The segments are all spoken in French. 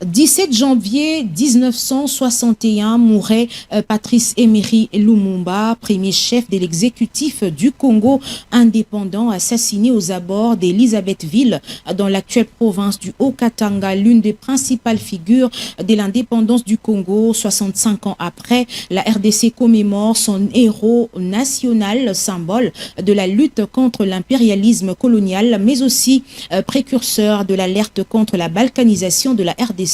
17 janvier 1961 mourait Patrice Emery Lumumba, premier chef de l'exécutif du Congo indépendant, assassiné aux abords d'Elisabethville dans l'actuelle province du Haut-Katanga, l'une des principales figures de l'indépendance du Congo. 65 ans après, la RDC commémore son héros national, symbole de la lutte contre l'impérialisme colonial, mais aussi précurseur de l'alerte contre la balkanisation de la RDC.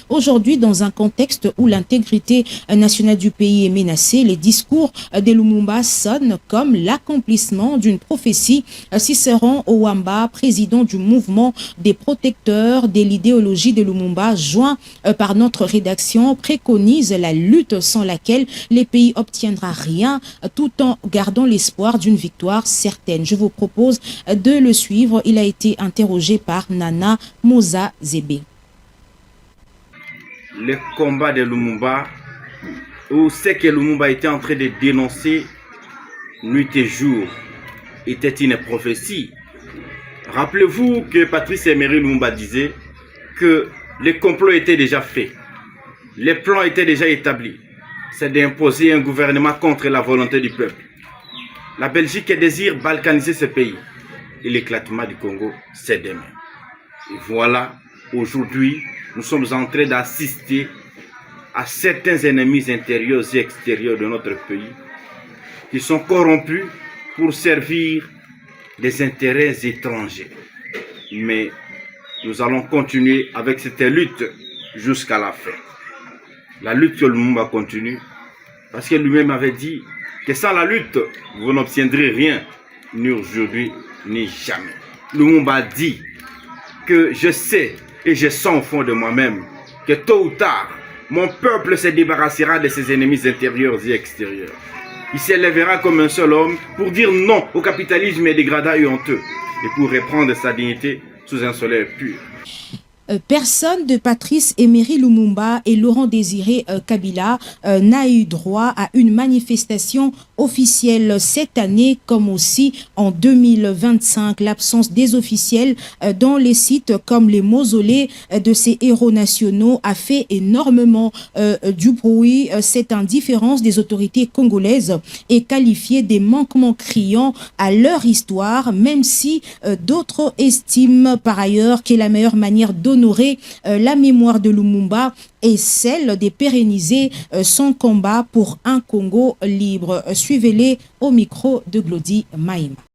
Aujourd'hui, dans un contexte où l'intégrité nationale du pays est menacée, les discours de Lumumba sonnent comme l'accomplissement d'une prophétie. Cicéron Owamba, président du mouvement des protecteurs de l'idéologie de Lumumba, joint par notre rédaction, préconise la lutte sans laquelle les pays obtiendra rien, tout en gardant l'espoir d'une victoire certaine. Je vous propose de le suivre. Il a été interrogé par Nana Moza Zébé. Le combat de Lumumba, où ce que Lumumba était en train de dénoncer nuit et jour, était une prophétie. Rappelez-vous que Patrice Emery Lumumba disait que le complot était déjà fait, les plans étaient déjà établis. C'est d'imposer un gouvernement contre la volonté du peuple. La Belgique désire balkaniser ce pays. Et l'éclatement du Congo, c'est demain. Et voilà, aujourd'hui, nous sommes en train d'assister à certains ennemis intérieurs et extérieurs de notre pays qui sont corrompus pour servir des intérêts étrangers. Mais nous allons continuer avec cette lutte jusqu'à la fin. La lutte que Lumumba continue, parce que lui-même avait dit que sans la lutte, vous n'obtiendrez rien, ni aujourd'hui, ni jamais. Lumumba dit que je sais et je sens au fond de moi-même que tôt ou tard, mon peuple se débarrassera de ses ennemis intérieurs et extérieurs. Il s'élèvera comme un seul homme pour dire non au capitalisme dégradant et honteux et pour reprendre sa dignité sous un soleil pur. Personne de Patrice Emery Lumumba et Laurent Désiré Kabila n'a eu droit à une manifestation officielle cette année, comme aussi en 2025. L'absence des officiels dans les sites comme les mausolées de ces héros nationaux a fait énormément du bruit. Cette indifférence des autorités congolaises est qualifiée des manquements criants à leur histoire, même si d'autres estiment par ailleurs que la meilleure manière d'honorer la mémoire de Lumumba est celle de pérenniser son combat pour un Congo libre. Suivez-les au micro de Glody Maïma.